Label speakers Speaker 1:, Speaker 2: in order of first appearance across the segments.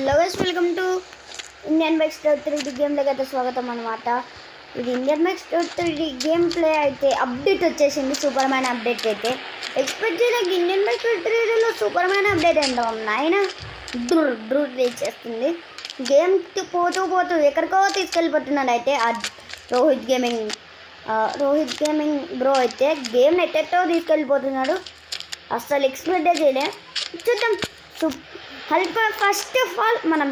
Speaker 1: Hello guys, welcome to Indian bike store 3D గేమ్లోకి అయితే స్వాగతం అనమాట. ఇది Indian bike store 3D game play అయితే అప్డేట్ వచ్చేసింది. సూపర్ మ్యాన్ అప్డేట్ అయితే ఎక్స్పెక్ట్ చేయడానికి ఇండియన్ బైక్ స్టోర్ 3Dలో సూపర్ మ్యాన్ అప్డేట్ అంటాం. ఆయన డ్రూట్ చేస్తుంది. గేమ్ పోతూ ఎక్కడికో తీసుకెళ్ళిపోతున్నాడు. అయితే రోహిత్ గేమింగ్ బ్రో అయితే గేమ్ ఎట్టెట్టో తీసుకెళ్ళిపోతున్నాడు. అస్సలు ఎక్స్పెక్టే చేయలే. చూద్దాం. ఫస్ట్ ఆఫ్ ఆల్ మనం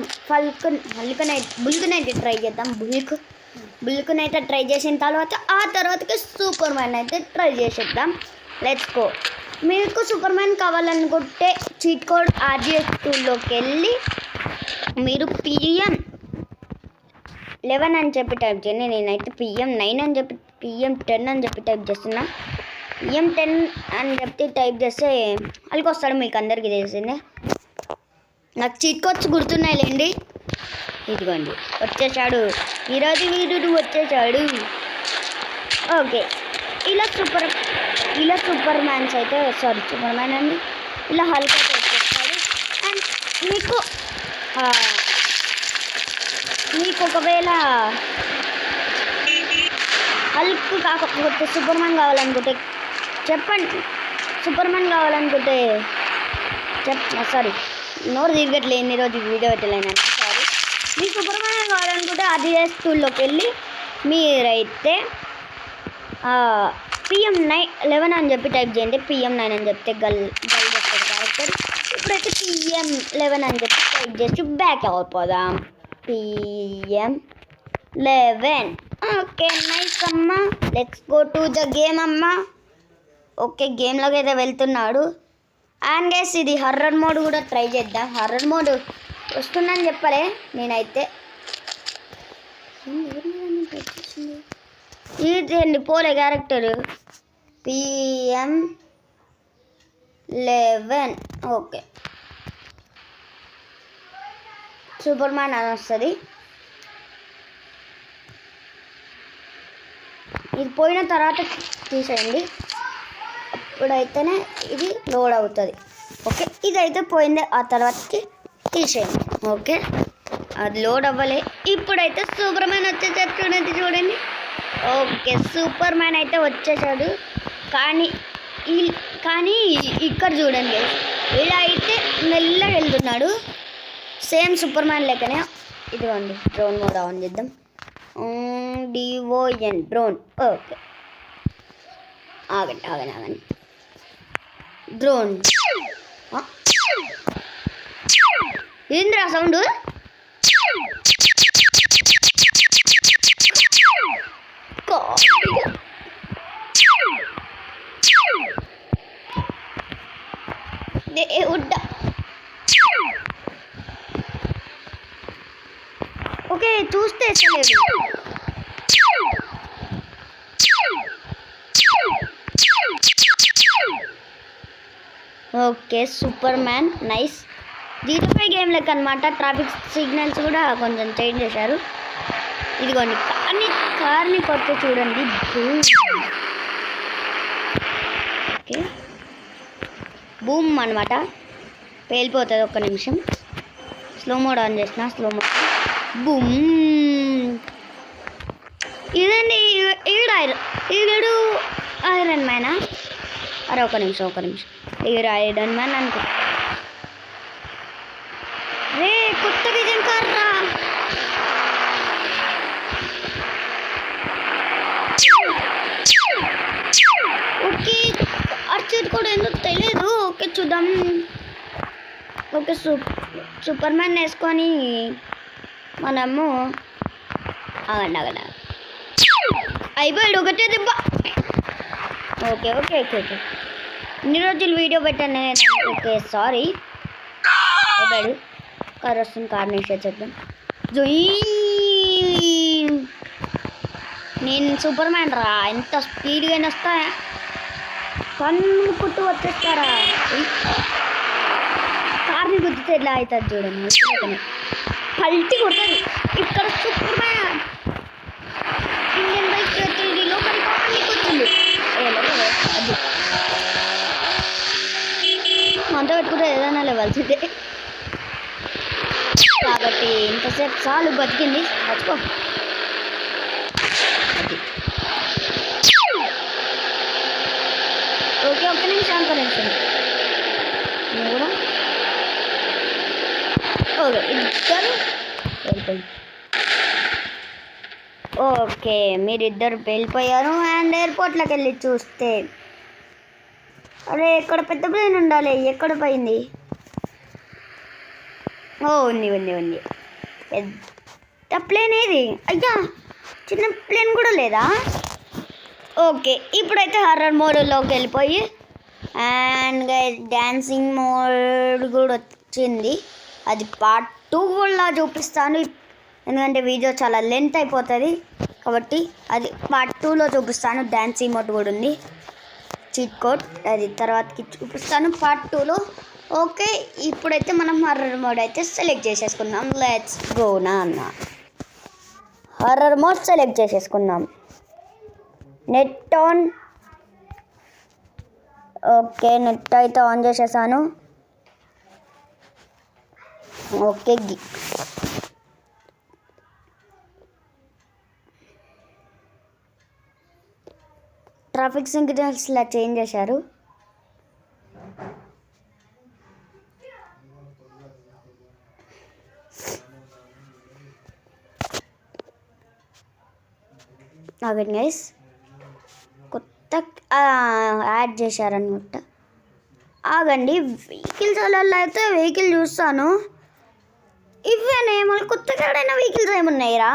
Speaker 1: బుల్క్నైతే ట్రై చేద్దాం. బుల్క్నైతే ట్రై చేసిన తర్వాతకి సూపర్ మ్యాన్ అయితే ట్రై చేసేద్దాం. Let's go. మీకు సూపర్ మ్యాన్ కావాలనుకుంటే చీట్ కోడ్ RGS2లోకి వెళ్ళి మీరు PM11 అని చెప్పి టైప్ చేయండి. నేనైతే PM9 అని చెప్పి PM10 అని చెప్పి టైప్ చేస్తున్నా. PM10 అని చెప్పి టైప్ చేస్తే అಲ್ಲಿకి వస్తాడు. మీకు అందరికీ తెలిసిందే. నాకు చీట్ కోడ్స్ గుర్తున్నాయిలేండి. ఇదిగోండి, వచ్చేసాడు. ఈరోజు వీడు వచ్చేసాడు. ఓకే, ఇలా సూపర్ మ్యాన్స్ అయితే సూపర్ మ్యాన్ అండి. ఇలా హల్క్ అయితే వచ్చేస్తాడు. అండ్ మీకు ఒకవేళ హల్క్ కాకపోతే సూపర్ మ్యాన్ కావాలనుకుంటే చెప్పండి. సూపర్ మ్యాన్ కావాలనుకుంటే సారీ, నోరు తిరగట్లేదు ఈరోజు వీడియో పెట్టలేను. సారీ. మీ సూపర్ మ్యాన్ కావాలనుకుంటే RGS2లోకి వెళ్ళి మీరైతే PM11 అని చెప్పి టైప్ చేయండి. PM9 అని చెప్తే గల్ వస్తుంది క్యారెక్టర్. ఇప్పుడైతే PM11 అని చెప్పి టైప్ చేసి బ్యాక్ అయిపోదాం. PM11. ఓకే, నైస్ అమ్మా. Let's go to the game అమ్మా. ఓకే, గేమ్లోకి అయితే వెళ్తున్నాడు. అండ్ గైస్, ఇది హర్రర్ మోడ్ కూడా ట్రై చేద్దాం. హర్రర్ మోడ్ వస్తుందని చెప్పలే నేనైతే. ఇది పోలే character PM11. Okay, super man అని వస్తుంది. ఇది పోయిన తర్వాత తీసేయండి. ఇప్పుడైతేనే ఇది లోడ్ అవుతుంది. ఓకే, ఇదైతే పోయింది. ఆ తర్వాతకి తీసేయండి. ఓకే, అది లోడ్ అవ్వలే. ఇప్పుడైతే సూపర్ మ్యాన్ వచ్చేసాడు. చూడండి. ఓకే, సూపర్ మ్యాన్ అయితే వచ్చేసాడు. కానీ ఇక్కడ చూడండి, ఇలా అయితే మెల్లగా వెళ్తున్నాడు. సేమ్ సూపర్ మ్యాన్ లెక్కనే. ఇదిగోండి, డ్రోన్ మోడ్ ఆన్ చేద్దాం. DON drone. ఓకే, ఆగండి. డ్రోన్ ఏంద్రా సౌండ్? ఓకే, చూస్తే తెలియదు. Okay, super man nice. GTA game లెక్క అనమాట. ట్రాఫిక్ సిగ్నల్స్ కూడా కొంచెం చేంజ్ చేశారు. ఇదిగోండి, కార్ని కొట్టి చూడండి. ఓకే, బూమ్ అనమాట. పేలిపోతుంది. ఒక్క నిమిషం. స్లో మోడ్ ఆన్ చేసిన. Slow mode boom. ఇదండి, ఈడు ఐరన్ మ్యానా? అరే ఒక నిమిషం. ఈడు ఐరన్ మ్యాన్ అనుకో. రే, కొత్త విజయం కార్రా. ఓకే, అర్చర్ కూడా ఎందుకు తెలియదు. ఓకే, చూద్దాం. ఓకే, సూపర్ మ్యాన్ వేసుకొని మనము ఆగండి. అయిపోయాడు. ఒకటే దెబ్బ. ఓకే. ఇన్ని రోజులు వీడియో పెట్టాను నేను. Okay, sorry. అయిపోయాడు. కార్ వస్తుంది. కార్ వేసేద్దాం. నేను సూపర్ మ్యాన్ రా. ఎంత స్పీడ్గా వస్తా. కన్ను కుట్టు వచ్చేస్తారా. కార్ని గుర్తితే ఎట్లా అవుతుంది చూడండి. పల్టీ కొడుతుంది. ఇక్కడ సూపర్ మ్యాన్ ఇండియన్ బైక్ 3Dలో వచ్చింది. అది మనతో పెట్టుకుంటే ఏదైనా లేవాల్సిందే. కాబట్టి ఇంతసేపు చాలు బతికింది. మర్చిపో. ఓకే, ఒక్క నిమిషం అనుకోలేదు కూడా. ఓకే, ఇద్దరు వెళ్ళిపోయి. ఓకే, మీరిద్దరు వెళ్ళిపోయారు. అండ్ ఎయిర్పోర్ట్లోకి వెళ్ళి చూస్తే అరే ఎక్కడ పెద్ద ప్లేన్ ఉండాలి, ఎక్కడ పోయింది? ఓ ఉంది ఉంది ఉంది, పెద్ద ప్లేన్ ఏది? అయ్యా, చిన్న ప్లేన్ కూడా లేదా? ఓకే, ఇప్పుడైతే హర్రర్ మోడ్లోకి వెళ్ళిపోయి అండ్ డ్యాన్సింగ్ మోడ్ కూడా వచ్చింది. అది పార్ట్ 2 కూడా చూపిస్తాను, ఎందుకంటే వీడియో చాలా లెంత్ అయిపోతుంది కాబట్టి అది పార్ట్ 2లో చూపిస్తాను. డ్యాన్సింగ్ మోడ్ కూడా ఉంది, చీట్ కోడ్, అది తర్వాతకి చూపిస్తాను పార్ట్ 2లో. ఓకే, ఇప్పుడైతే మనం హర్రర్ మోడ్ అయితే సెలెక్ట్ చేసేసుకుందాం. లెట్స్ గో నాన్న. హర్రర్ మోడ్ సెలెక్ట్ చేసేసుకుందాం. Net on. ఓకే, నెట్ అయితే ఆన్ చేసేసాను. ఓకే, ట్రాఫిక్ సిగ్నల్స్లా చేంజ్ చేశారు. ఆగండి గైస్, కొత్త యాడ్ చేశారనమాట. ఆగండి, వెహికల్స్ అలా అయితే వెహికల్ చూస్తాను. ఇవేనే మళ్ళీ కొత్తగా ఎవడైనా వెహికల్స్ ఏమున్నాయిరా?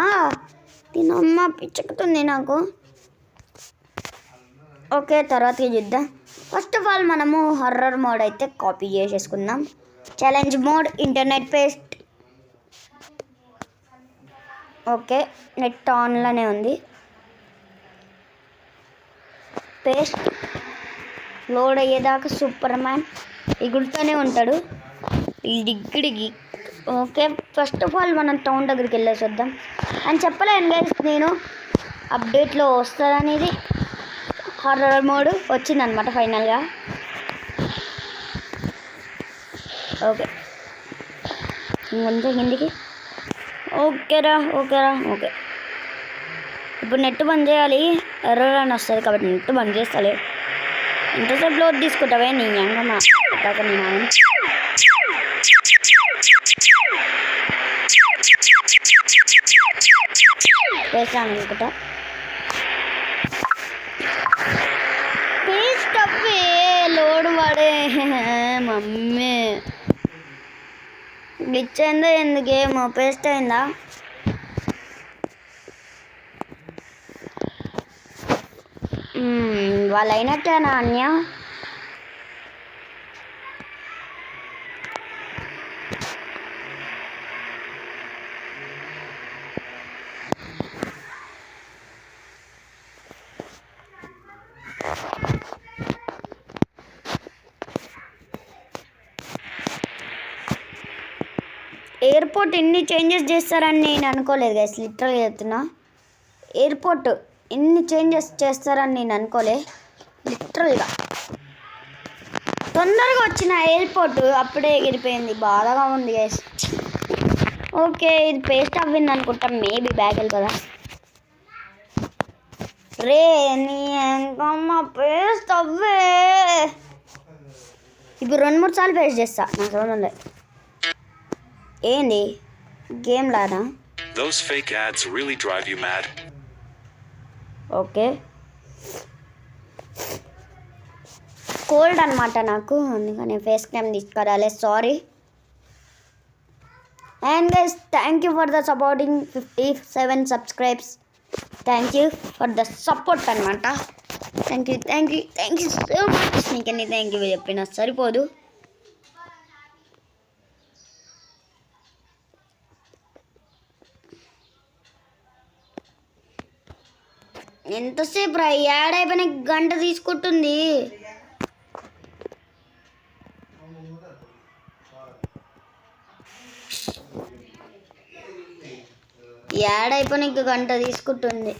Speaker 1: దీనమ్మ పిచ్చెక్కుతుంది నాకు. ఓకే, తర్వాతకి చూద్దాం. ఫస్ట్ ఆఫ్ ఆల్ మనము హర్రర్ మోడ్ అయితే కాపీ చేసేసుకుందాం. Challenge mode, internet paste. Okay, net ఆన్లోనే ఉంది. పేస్ట్ లోడ్ అయ్యేదాకా సూపర్ మ్యాన్ ఎగురుతూనే ఉంటాడు ఈ డిగ్గిడిగి. ఓకే, ఫస్ట్ ఆఫ్ ఆల్ మనం టౌన్ దగ్గరికి వెళ్ళేసి వద్దాం. అని చెప్పలేను గైస్, నేను అప్డేట్లో వస్తుందనేది. హర్రర్ మోడ్ వచ్చిందనమాట ఫైనల్గా. ఓకే, ముందు హిందీకి. ఓకేరా. ఓకే, ఇప్పుడు నెట్ బంద్ చేయాలి, ఎర్రర్ అని వస్తుంది కాబట్టి నెట్ బంద్ చేస్తాలే. ఎంతసేపు లోడ్ తీసుకుంటావే నీ అంగమ్మ అట్టాక నేను వేసాను అనుకుంటా. పేస్ట్ అప్పే లోడ్ పడే మమ్మీ గ్లిచ్ అయిందా ఎందుకేమో? పేస్ట్ అయిందా? వాళ్ళు అయినట్టేనా అన్య? ఎయిర్పోర్ట్ ఎన్ని చేంజెస్ చేస్తారని నేను అనుకోలేదు గైస్, లిటరల్గా చెప్తున్నా. ఎయిర్పోర్ట్ ఎన్ని చేంజెస్ చేస్తారని నేను అనుకోలే, లిటరల్గా. తొందరగా వచ్చిన ఎయిర్పోర్ట్ అప్పుడే ఎగిరిపోయింది, బాధగా ఉంది గైస్. ఓకే, ఇది పేస్ట్ అవ్వింది అనుకుంటా, మేబీ బ్యాక్ వెళ్ళిపోదా. రే నీ ఇంకమ్మ పేస్ట్ అవ్వే. ఇప్పుడు 2-3 సార్లు పేస్ట్ చేస్తా, నా సంబంధం. ఏంది గేమ్ లానా?
Speaker 2: Those fake ads really drive you mad.
Speaker 1: Okay, cold అనమాట నాకు, అందుకని ఫేస్ క్రీమ్ తీసుకురాలే, sorry. And guys, thank you for the supporting 57 subscribes. Thank you for the support అనమాట. Thank you so much. నీకన్నీ థ్యాంక్ యూ చెప్పినా సరిపోదు. ఎంతసేపు రా, యాడ్ అయిపోయిన గంట తీసుకుంటుంది. యాడ్ అయిపోయిన గంట తీసుకుంటుంది.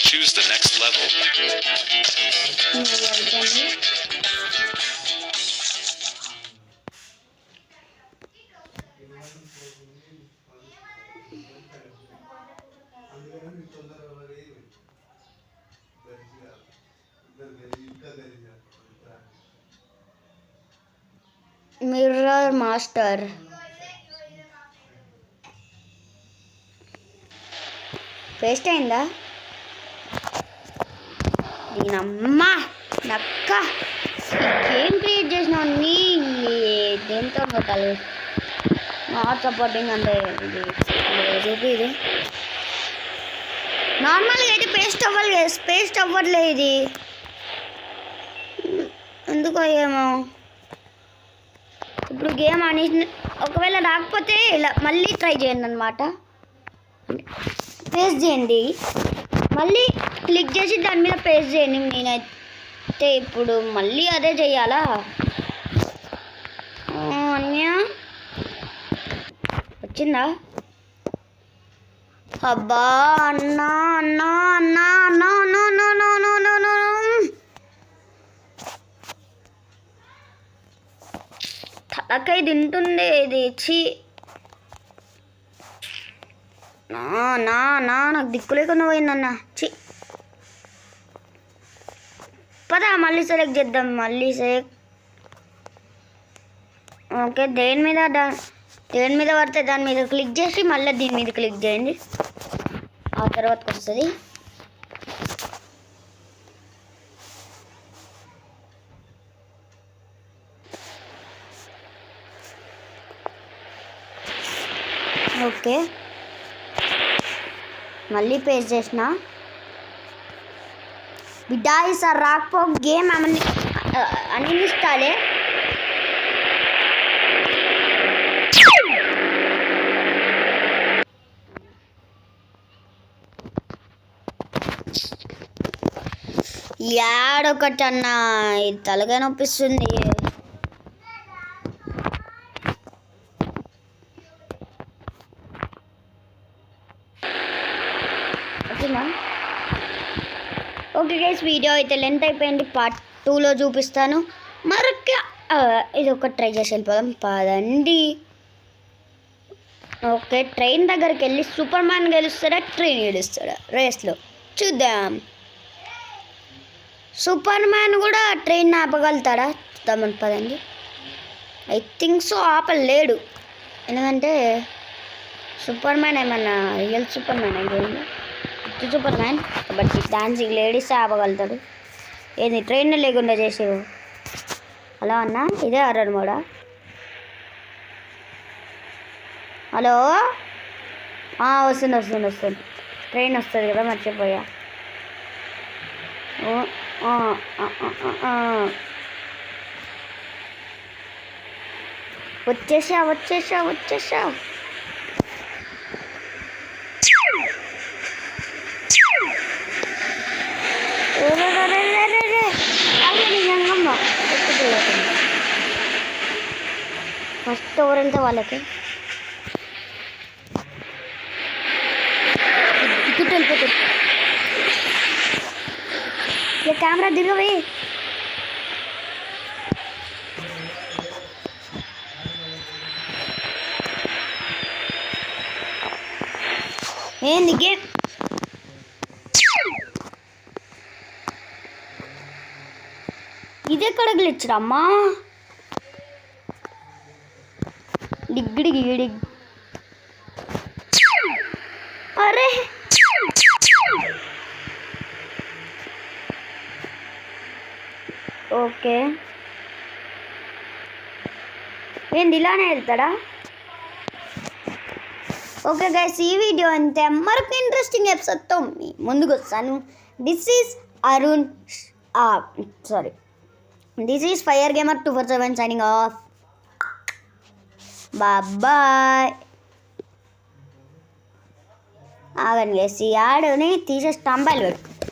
Speaker 2: Choose the next level.
Speaker 1: Mirror master paste అయిందా దీనమ్మ నక్క గేమ్ క్రియేట్ చేసిన నీ దేంతో కొట్టాలి నాట్ సపోర్టింగ్ అంటే ఇది చెప్పి ఇది నార్మల్గా అయితే పేస్ట్ అవ్వట్లే ఇది ఎందుకో ఏమో ఇప్పుడు గేమ్ అని ఒకవేళ రాకపోతే ఇలా మళ్ళీ ట్రై చేయండి అనమాట పేస్ట్ చేయండి మళ్ళీ క్లిక్ చేసి దాని మీద పేస్ట్ చేయండి నేనైతే ఇప్పుడు మళ్ళీ అదే చెయ్యాలా అన్య వచ్చిందా అబ్బా అన్నా అన్నా అన్నా అన్నా no no no no no no తలకాయ తింటుంది ఇది చి నా నా నా నాకు దిక్కు లేకుండా పోయిందన్న చి పదా మళ్ళీ సెలెక్ట్ చేద్దాం మళ్ళీ సెలెక్ట్ ఓకే దేని మీద పడితే దాని మీద క్లిక్ చేసి మళ్ళీ దీని మీద క్లిక్ చేయండి ఆ తర్వాతకి వస్తుంది ఓకే మళ్ళీ పేస్ట్ చేసిన బిడ్డా ఈసారి రాకపో గేమ్ అన్ఇన్స్టాలే యాడొకటన్నా ఇది తలగా నొప్పిస్తుంది ఓకే గైస్ వీడియో అయితే లెంత్ అయిపోయింది పార్ట్ 2లో చూపిస్తాను మరొక ఇది ఒక ట్రై చేసి వెళ్ళిపోదాం పదండి ఓకే ట్రైన్ దగ్గరికి వెళ్ళి సూపర్ మ్యాన్ గెలుస్తాడా ట్రైన్ గెలుస్తాడా రేస్లో చూద్దాం సూపర్ మ్యాన్ కూడా ట్రైన్ ఆపగలుగుతాడా చూద్దామని పదండి ఐ థింక్ సో ఆపలేడు ఎందుకంటే సూపర్ మ్యాన్ ఏమన్నా రియల్ సూపర్ మ్యాన్ అయిపోయింది Superman but dancing ladies ఆపగలుగుతాడు ఏది ట్రైన్ లేకుండా చేసేవు హలో అన్న ఇదే హర్రర్ మోడా హలో వస్తుంది ట్రైన్ వస్తుంది కదా మర్చిపోయా వచ్చేసా ఫస్ట్ ఎవరంటే వాళ్ళకి వెళ్ళిపోతుంది ఇక కెమెరా దిగవే ఏంది గేమ్ ఇది ఎక్కడ గ్లిచ్చరమ్మా డిగ్గిడి అరే ఓకే ఏంది ఇలానే వెళ్తాడా ఓకే గైస్ ఈ వీడియో అంతే మరొక ఇంట్రెస్టింగ్ ఎపిసోడ్తో ముందుకు వస్తాను this is fire gamer 247 signing off bye ఆగండి గైస్ ఈ ఆడుని తీసేసి తంబాయిలు పెట్టుకుంటా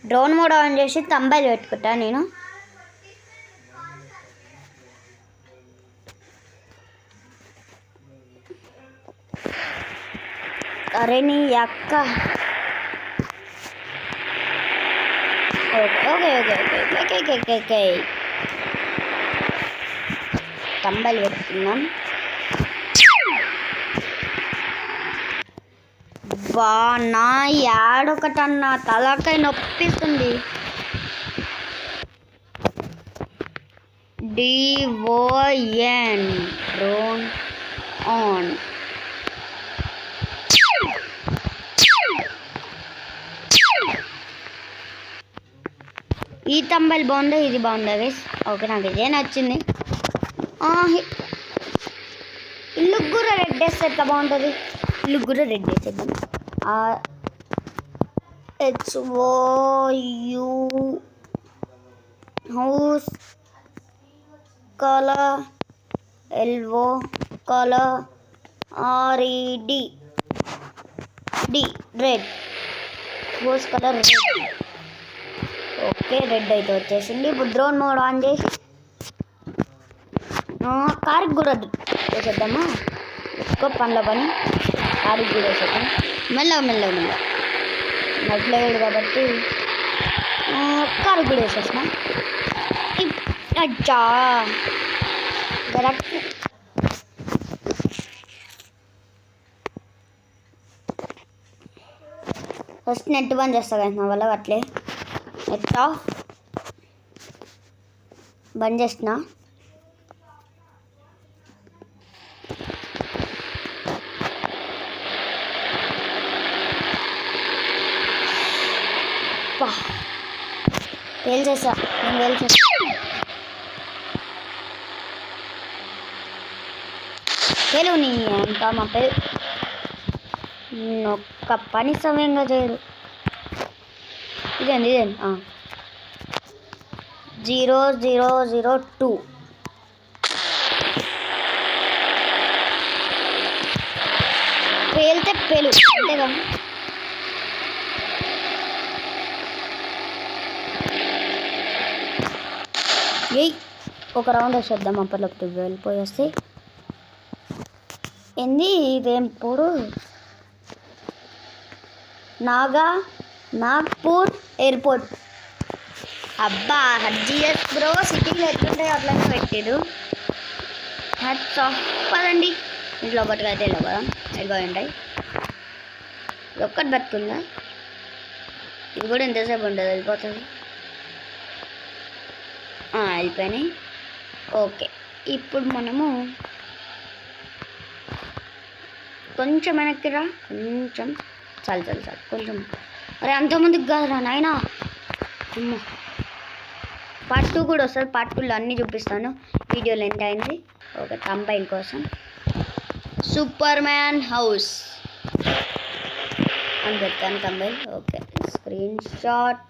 Speaker 1: డ్రోన్ మోడ్ ఆన్ చేసి తంబాయిలు పెట్టుకుంటా నేను అరే నీ అక్క okay okay okay okay okay okay okay తంబలు పెట్టుకుందాం. బా నా యాడొకటన్నా తలకాయ నొప్పిస్తుంది. డివోఎన్ డ్రోన్ ఆన్. ఈ తంబల్ బాగుంది, ఇది బాగుందా గైస్? ఓకే నాకు ఇదే నచ్చింది. ఇల్లు కూడా రెడ్ వేస్తే ఎట్లా బాగుంటుంది? ఇల్లు కూడా రెడ్ వేసేద్దాం. HOU house colour, LO colour, RED red, house colour red. Okay red అయితే వచ్చేసింది. ఇప్పుడు డ్రోన్ మోడ్ ఆన్ చేసి కారుకి కూడా వేసేద్దామా? ఎక్కువ పనిలో పని కారుకి కూడా వేసేద్దాం. మెల్లగా నడలేదు కాబట్టి కారుకి కూడా వేసేసిన. అచ్చా కరెక్ట్. ఫస్ట్ నెట్ బంద్ చేస్తా కదా నా వల్ల అట్లే. నెట్ ఆఫ్ బంద్ చేసిన. పేల్చేసా పేలు నీ ఇంకా మా పేరు ఒక్క పని సమయంగా చేయరు. ఇదేంది 0002 పేలితే పేలు అంతేగా. ఒక రౌండ్ వేసేద్దాం. అప్పట్లోకి వెళ్ళిపోయి వస్తే ఏంది ఇదేం పొడు? నాగ్పూర్ ఎయిర్పోర్ట్. అబ్బా హర్జీఎస్ బ్రో సిటీలో ఎట్లుంటాయో అట్లనే పెట్టారు. Hats off. పదండి ఇంట్లో ఒకటిగా అయితే వెళ్ళవు కదా, ఎడుగా ఉంటాయి. ఇది ఒక్కటి బతుకుందా? ఇది కూడా ఎంతసేపు ఉంటుంది, వెళ్ళిపోతుంది. వెళ్ళిపోయినాయి. ఓకే ఇప్పుడు మనము కొంచెం వెనక్కి రా, కొంచెం చాలు కొంచెం. అరే అంతమందికి కాదురా నాయనా. అమ్మ పార్ట్ 2 కూడా వస్తుంది. పార్ట్ 2లో అన్నీ చూపిస్తాను. వీడియోలో ఎంత అయింది. ఓకే తంబైల్ కోసం సూపర్ మ్యాన్ హౌస్ అని పెడతాను thumbnail. Okay screenshot.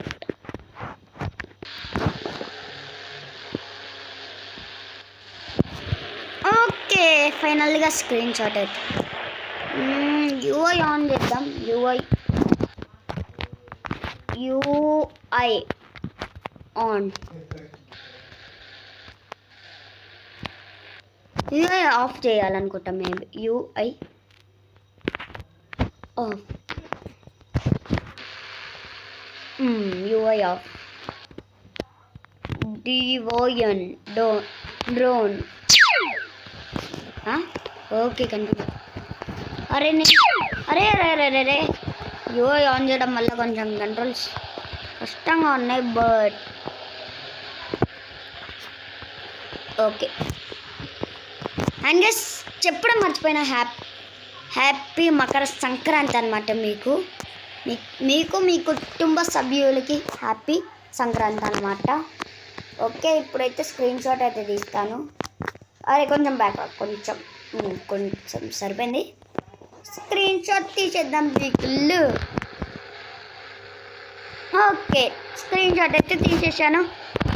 Speaker 1: Okay ఫైనల్గా స్క్రీన్ షాట్ అయితే యూఐ ఆన్ చేద్దాం. UI on. యూఐ ఆఫ్ చేయాలనుకుంటా maybe. UI off. UI off. డివోఎన్ డ్రోన్. Okay continue. అరే అరే యూఐ ఆన్ చేయడం వల్ల కొంచెం కంట్రోల్స్ కష్టంగా ఉన్నాయి. But okay. అండ్ గైస్ చెప్పడం మర్చిపోయిన హ్యాపీ మకర సంక్రాంతి అనమాట. మీకు మీ కుటుంబ సభ్యులకి హ్యాపీ సంక్రాంతి అనమాట. ఓకే ఇప్పుడైతే స్క్రీన్ షాట్ అయితే తీస్తాను. అరే కొంచెం బ్యాక్ కొంచెం సరిపోయింది. స్క్రీన్ షాట్ తీసేద్దాం వీళ్ళు. ఓకే స్క్రీన్ షాట్ అయితే తీసేసాను.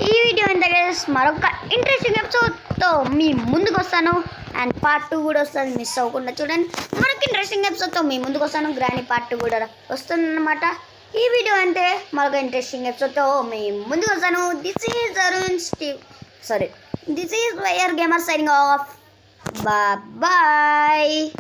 Speaker 1: ఈ వీడియో ఎంత గైస్ మరొక ఇంట్రెస్టింగ్ ఎపిసోడ్తో మీ ముందుకు వస్తాను. అండ్ పార్ట్ 2 కూడా వస్తుంది, మిస్ అవ్వకుండా చూడండి. మరొక ఇంట్రెస్టింగ్ ఎపిసోడ్తో మీ ముందుకు వస్తాను. గ్రానీ పార్ట్ 2 కూడా వస్తుందన్నమాట. ఈ వీడియో అంటే మరొక ఇంట్రెస్టింగ్ ఎపిసోడ్తో మీ ముందుకు వస్తాను. This is YR gamer signing off. Bye bye.